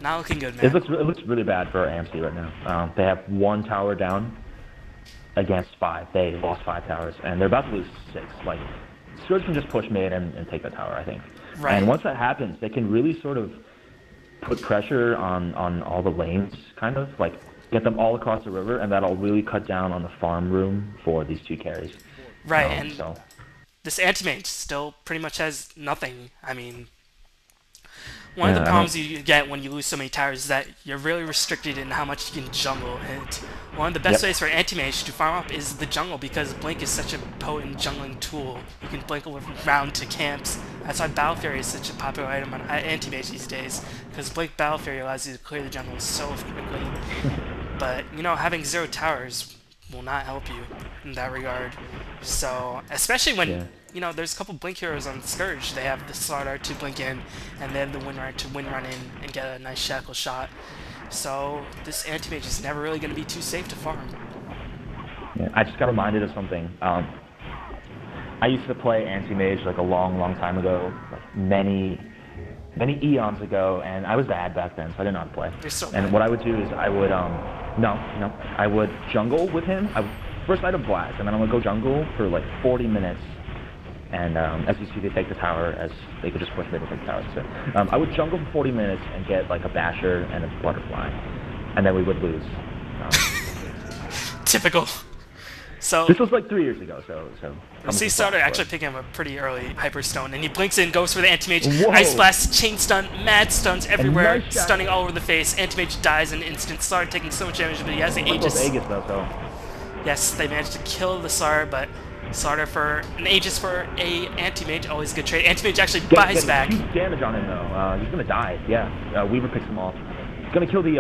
Not looking good, man. It looks really bad for Amsi right now. They have 1 tower down against 5. They lost 5 towers, and they're about to lose 6. Like, Scourge can just push mid and take the tower, I think. Right. And once that happens, they can really sort of put pressure on all the lanes, kind of like get them all across the river, and that'll really cut down on the farm room for these 2 carries. Right, and so this Antimage still pretty much has nothing. I mean, one of the problems you get when you lose so many towers is that you're really restricted in how much you can jungle. And one of the best ways for Antimage to farm up is the jungle, because Blink is such a potent jungling tool. You can blink around to camps. That's why Battle Fury is such a popular item on Antimage these days, because Blink Battle Fury allows you to clear the jungle so quickly. But, you know, having 0 towers will not help you in that regard. So, especially when, you know, there's a couple Blink heroes on Scourge. They have the Slaughter to blink in, and they have the Windrunner to Windrun in and get a nice Shackle shot. So, this Antimage is never really going to be too safe to farm. Yeah, I just got reminded of something. I used to play Antimage like a long time ago, like many eons ago, and I was bad back then, so I didn't know how to play. You're so and bad. what I would do is I would, I would jungle with him. First I'd have blast, and then I would go jungle for like 40 minutes. And as you see, they take the tower, as they could just push me to take the tower. So I would jungle for 40 minutes and get like a basher and a butterfly, and then we would lose. Typical. So this was like 3 years ago. So I see Starter actually picking up a pretty early Hyperstone, and he blinks in, goes for the Antimage. Whoa. Ice Blast, Chain Stun, mad stuns everywhere, nice stunning all over the face. Antimage dies in an instant. Starter taking so much damage, but he has the Aegis. Yes, they managed to kill the Sar, but Starter for an Aegis for a Antimage, always a good trade. Antimage actually buys back. Huge damage on him though. He's gonna die. Yeah, Weaver picks him off. He's gonna kill the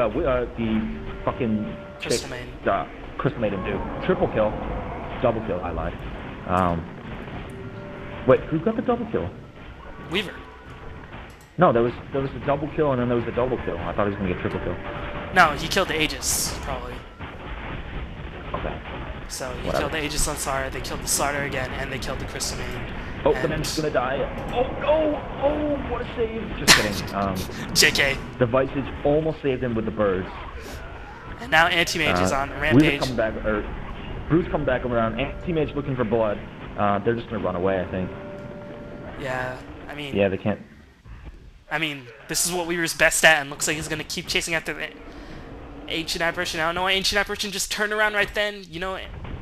fucking Crystal Maiden. Crystal Maiden dude. Triple kill, double kill. I lied. Wait, who got the double kill? Weaver. No, there was a double kill and then there was a double kill. I thought he was gonna get triple kill. No, he killed the Aegis probably. Okay. So he killed the Aegis on Sara, they killed the Starter again, and they killed the Crystal Maiden. Oh, the man's gonna die. Oh no! Oh, what a save! Just kidding. JK. The Visage almost saved him with the birds. And now Antimage is on Rampage. Bruce come back around. Antimage looking for blood. They're just gonna run away, I think. Yeah, I mean. Yeah, they can't. I mean, this is what Weaver's best at, and looks like he's gonna keep chasing after the Ancient Apparition. I don't know why Ancient Apparition just turned around right then. You know,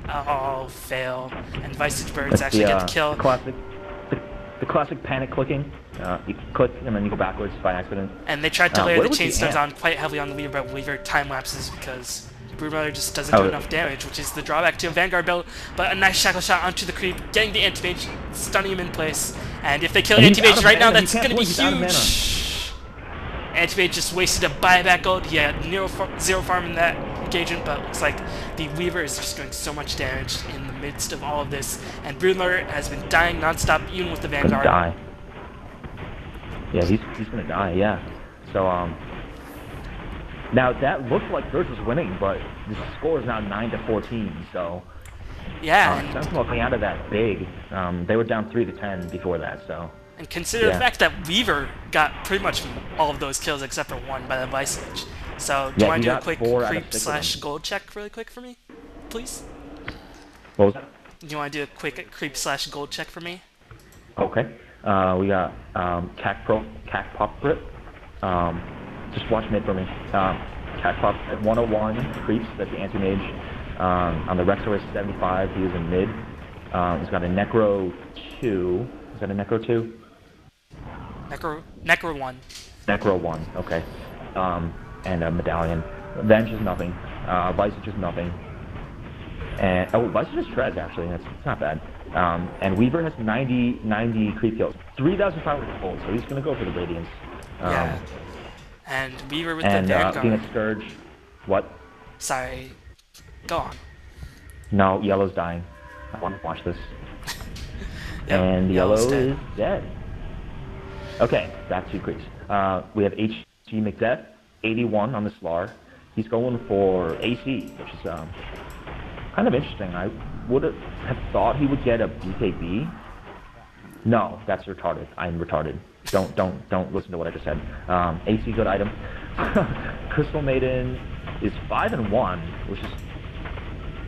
oh, fail. And Visage Birds actually get the kill. The classic panic clicking. You click and then you go backwards by accident. And they tried to layer the chain stuns on quite heavily on the Weaver, but Weaver time lapses because Broodmother just doesn't do enough damage, which is the drawback to a Vanguard build. But a nice Shackle shot onto the creep, getting the Antimage, stunning him in place. And if they kill Antimage right now, that's going to be huge. Antimage just wasted a buyback gold. He had zero farm in that engagement, but it looks like the Weaver is just doing so much damage in the midst of all of this. And Broodmother has been dying nonstop, even with the Vanguard. Die. Yeah, he's gonna die. Yeah. So now that looks like Birds was winning, but the score is now 9-14. So yeah, Sentinel coming out of that big. They were down 3-10 before that. So. And consider the fact that Weaver got pretty much all of those kills except for one by the Visage. So, do you want to do a quick creep/gold check really quick for me, please? What was that? Do you want to do a quick creep/gold check for me? Okay. We got Cac Pop Grip. Just watch mid for me. Cac Pop at 101 creeps. That's the Antimage. On the Rexor is 75. He is in mid. He's got a Necro 2. Is that a Necro 2? Necro 1. Necro 1, okay. And a Medallion. Venge is nothing. Visage is nothing. And Visage is Shred, actually. It's not bad. And Weaver has 90 creep kills. 3,500 gold, so he's going to go for the Radiance. Yeah. And Weaver with the Vanguard. Phoenix Scourge. What? Sorry. Go on. No, Yellow's dying. I want to watch this. Yep, and Yellow is dead. Okay, that's 2 creeps. We have HG McDeath, 81 on the Slar. He's going for AC, which is kind of interesting. I would have thought he would get a BKB. No, that's retarded. I'm retarded. Don't listen to what I just said. AC good item. Crystal Maiden is 5-1, which is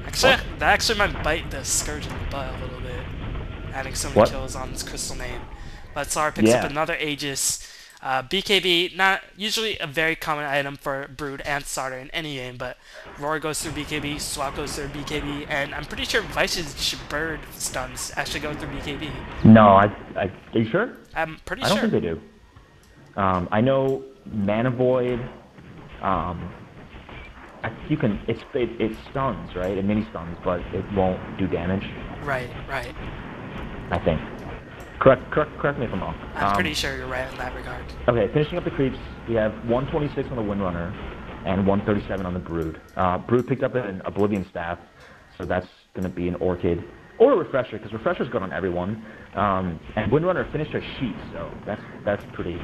actually that actually might bite the Scourge in the butt a little bit, having so many kills on this Crystal Maiden. But Sar picks up another Aegis. BKB, not usually a very common item for Brood and Starter in any game, but Roar goes through BKB, Swap goes through BKB, and I'm pretty sure Vice's bird stuns actually go through BKB. No, are you sure? I'm pretty sure. I don't think they do. I know Mana Void. You can it stuns, right? It mini stuns, but it won't do damage. Right. I think. Correct me if I'm wrong. I'm pretty sure you're right in that regard. Okay, finishing up the creeps, we have 126 on the Windrunner and 137 on the Brood. Brood picked up an Oblivion Staff, so that's going to be an Orchid or a Refresher, because Refresher's good on everyone. And Windrunner finished her sheet, so that's fucking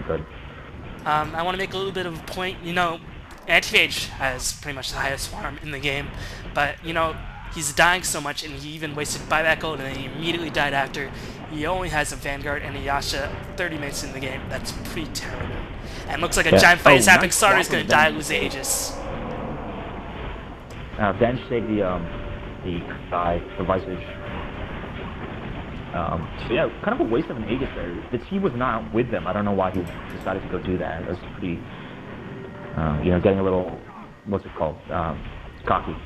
good. I want to make a little bit of a point. You know, Antimage has pretty much the highest farm in the game, but you know, he's dying so much, and he even wasted buyback ult, and then he immediately died after. He only has a Vanguard and a Yasha 30 minutes in the game. That's pretty terrible. And looks like a giant fight is happening. Starter's going to die, lose the Aegis. Venge saved the Visage. So yeah, kind of a waste of an Aegis there. The team was not with them. I don't know why he decided to go do that. It was pretty, you know, getting a little, what's it called, cocky.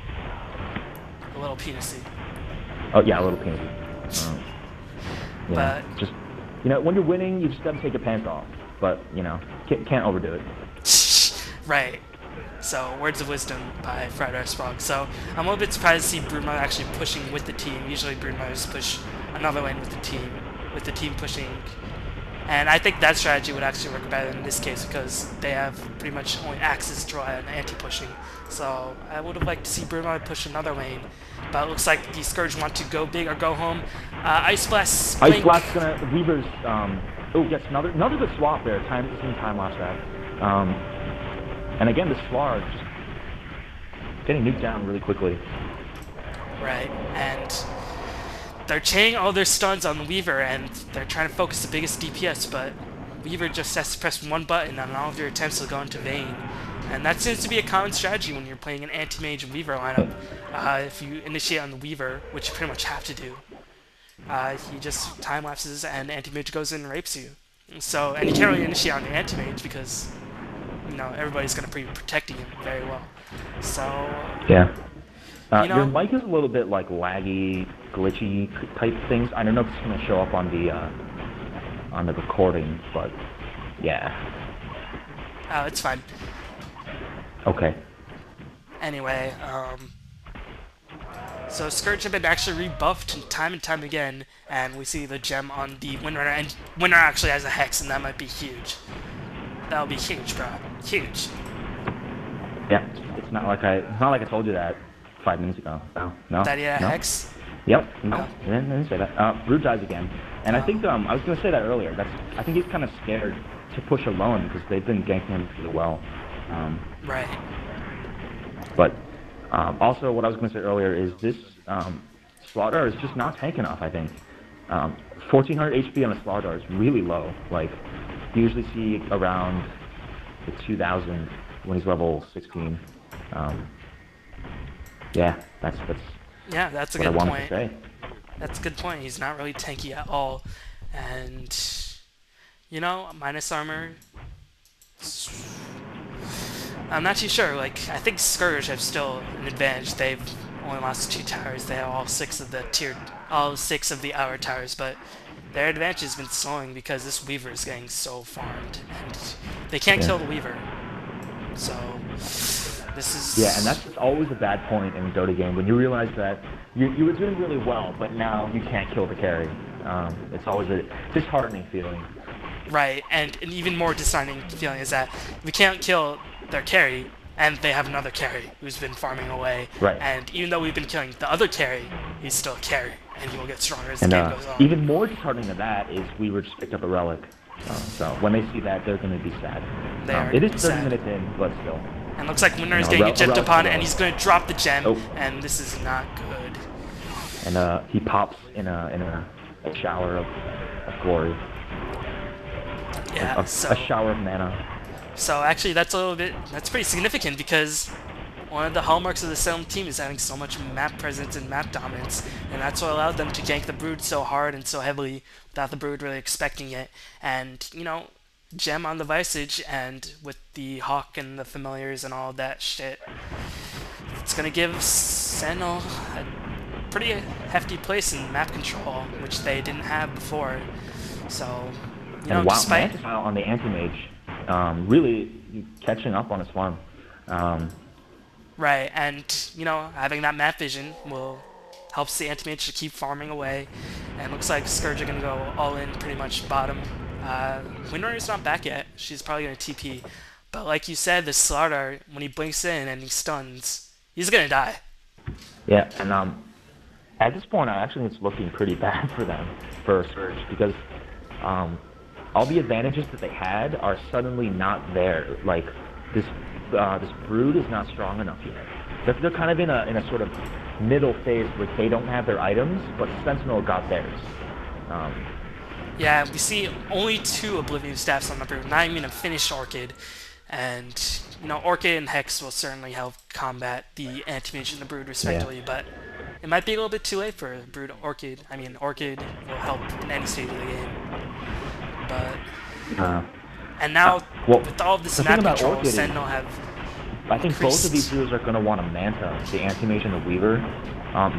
A little penisy. Oh yeah, a little penisy. Yeah, just, you know, when you're winning, you just gotta take your pants off. But, you know, can't overdo it. Right. So, words of wisdom by FriedRiceFrog. So, I'm a little bit surprised to see Broodmother actually pushing with the team. Usually Broodmothers push another lane with the team pushing. And I think that strategy would actually work better in this case, because they have pretty much only Axes to rely on anti-pushing. So, I would have liked to see Broodmother push another lane. But it looks like the Scourge want to go big or go home. Ice Blast. Ice Blast's gonna, Weaver's, oh yes, another good swap there. Time lapse that. And again, the Slar just getting nuked down really quickly. Right, and they're chaining all their stuns on Weaver, and they're trying to focus the biggest DPS, but Weaver just has to press one button on all of your attempts to go into Vayne. And that seems to be a common strategy when you're playing an Anti-Mage and Weaver lineup. If you initiate on the Weaver, which you pretty much have to do, he just time-lapses and Anti-Mage goes in and rapes you. So, and you can't really initiate on the Anti-Mage because, you know, everybody's going to be protecting him very well. So, yeah. You know, your mic is a little bit like laggy, glitchy type things. I don't know if it's going to show up on the recording, but yeah. Oh, it's fine. Okay. Anyway, so Scourge have been actually rebuffed time and time again, and we see the gem on the Windrunner, and Windrunner actually has a Hex, and that might be huge. That'll be huge, bro. Huge. Yeah, it's not like I told you that 5 minutes ago. No. That he had a Hex? Yep. No, I didn't say that. Brood dies again, and I think I was gonna say that earlier. I think he's kind of scared to push alone because they've been ganking him really well. Right. But also, what I was going to say earlier is this Slaughter is just not tank enough, I think. 1400 HP on a Slaughter is really low. Like, you usually see around the 2000 when he's level 16. Yeah, that's a good point. That's a good point. He's not really tanky at all. And, you know, minus armor, I'm not too sure. Like, I think Scourge have still an advantage. They've only lost 2 towers. They have all 6 of the hour towers, but their advantage has been slowing because this Weaver is getting so farmed, and they can't kill the Weaver. So this is and that's always a bad point in a Dota game when you realize that you were doing really well, but now you can't kill the carry. It's always a disheartening feeling. Right, and an even more disheartening feeling is that we can't kill their carry, and they have another carry who's been farming away. Right. And even though we've been killing the other carry, he's still a carry, and he will get stronger as the game goes on. Even more disheartening than that is we were just picked up a relic. So when they see that, they're going to be sad. It is 30 minutes in, but still. And looks like Winner is getting ejected upon, and he's going to drop the gem, and this is not good. And he pops in a a shower of glory. Yeah, A shower of mana. So actually, that's pretty significant because one of the hallmarks of the Salem team is having so much map presence and map dominance, and that's what allowed them to gank the Brood so hard and so heavily without the Brood really expecting it. And, gem on the Visage, and with the Hawk and the Familiars and all that shit, it's gonna give Sentinel a pretty hefty place in map control, which they didn't have before. So, and wow, despite... Mantis on the Antimage, really catching up on his farm. Right, and, having that map vision will helps the Antimage to keep farming away, and looks like Scourge are going to go all in pretty much bottom. Windrunner's not back yet. She's probably going to TP. But like you said, the Slardar, when he blinks in and he stuns, he's going to die. Yeah, and at this point, I actually think it's looking pretty bad for them, for Scourge, because all the advantages that they had are suddenly not there. Like, this Brood is not strong enough yet. They're kind of in a sort of middle phase where they don't have their items, but Sentinel got theirs. Yeah, we see only 2 Oblivion Staffs on the Brood, not even a finished Orchid. And, Orchid and Hex will certainly help combat the Antimage and the Brood respectively, but it might be a little bit too late for Brood Orchid. I mean, Orchid will help in any stage of the game. But... and now, with all of this map control, Sentinel have... I think both of these duos are going to want to Manta, the Antimage and the Weaver.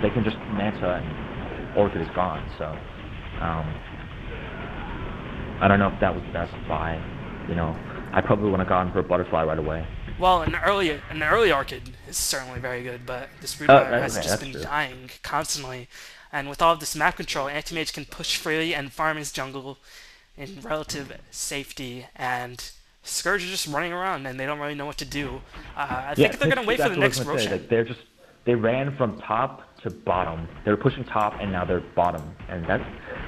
They can just Manta and Orchid is gone, so... I don't know if that was the best buy. I probably would have gone for a Butterfly right away. Well, an early Orchid is certainly very good, but this Brood has just been dying constantly. And with all of this map control, Antimage can push freely and farm his jungle in relative safety, and Scourge are just running around and they don't really know what to do. I think they're going to wait for the next Roshan. They ran from top to bottom. They were pushing top and now they're bottom, and that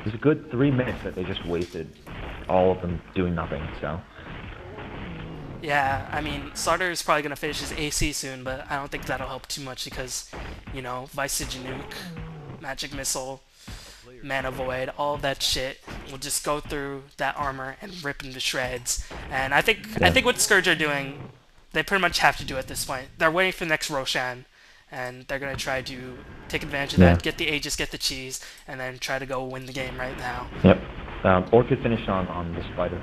was a good 3 minutes that they just wasted, all of them doing nothing. So yeah, I mean, Slardar is probably going to finish his AC soon, but I don't think that'll help too much because, Visage Nuke, Magic Missile, Mana Void, all of that shit will just go through that armor and rip into shreds. And I think what Scourge are doing, they pretty much have to do at this point. They're waiting for the next Roshan, and they're going to try to take advantage of that, get the Aegis, get the cheese, and then try to go win the game right now. Yep. Orchid finished on the Spider.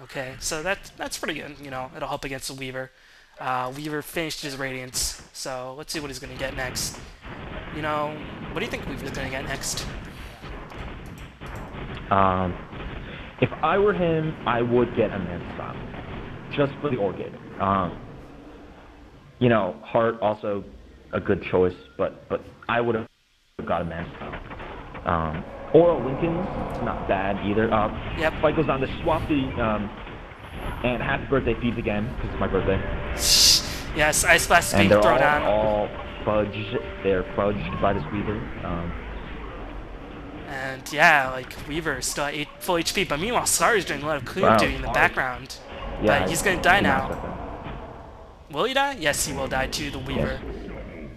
Okay, so that's pretty good. It'll help against the Weaver. Weaver finished his Radiance, so let's see what he's going to get next. What do you think Weaver's going to get next? If I were him, I would get a Manta Style, just for the Orchid. Heart also a good choice, but I would have got a Manta Style. Or a Lincoln's, not bad either. Fight goes on to swap the, and happy birthday feeds again, because it's my birthday. Yes, Ice Blast is being thrown down. All fudged. They're fudged by this Weaver. And yeah, Weaver is still at full HP, but meanwhile Slardar is doing a lot of clear duty in the background. Yeah, but he's gonna die now. Will he die? Yes, he will die to the Weaver. Yes.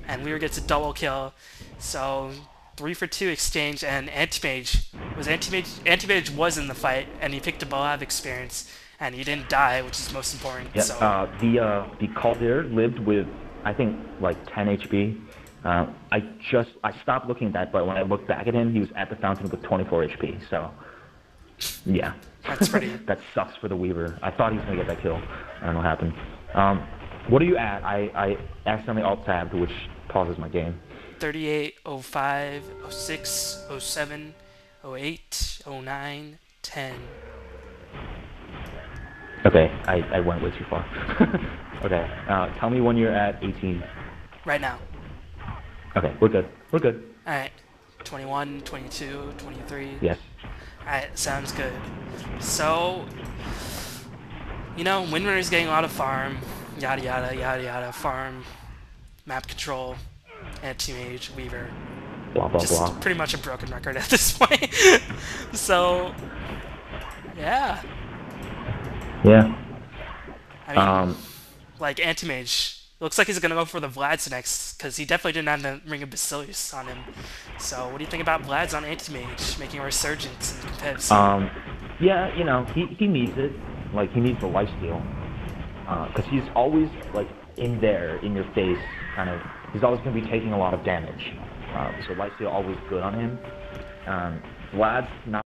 And Weaver gets a double kill. So 3 for 2 exchange, and Antimage was in the fight, and he picked up a lot of experience, and he didn't die, which is most important. Yeah, so. The Calder lived with, I think, 10 HP. I stopped looking at that, but when I looked back at him, he was at the fountain with 24 HP. So, yeah, that's pretty. That sucks for the Weaver. I thought he was gonna get that kill. I don't know what happened. What are you at? I accidentally alt-tabbed, which pauses my game. 38, 05, 06, 07, 08, 09, 10. Okay, I went way too far. Okay, tell me when you're at 18. Right now. Okay, we're good. We're good. Alright, 21, 22, 23. Yes. Alright, sounds good. So, Windrunner's getting a lot of farm, yada yada, yada yada, farm, map control, Antimage, Weaver. Blah, blah, just blah. Pretty much a broken record at this point. So, yeah. Yeah. I mean, Antimage, Looks like he's gonna go for the Vlad's next, because he definitely didn't have the Ring of Basilius on him. So what do you think about Vlad's on Antimage, making a resurgence in the competitive scene? Yeah, you know, he needs it. Like, he needs the lifesteal. Because he's always, like, in there, in your face, kind of. He's always going to be taking a lot of damage. So lifesteal always good on him. Vlad's not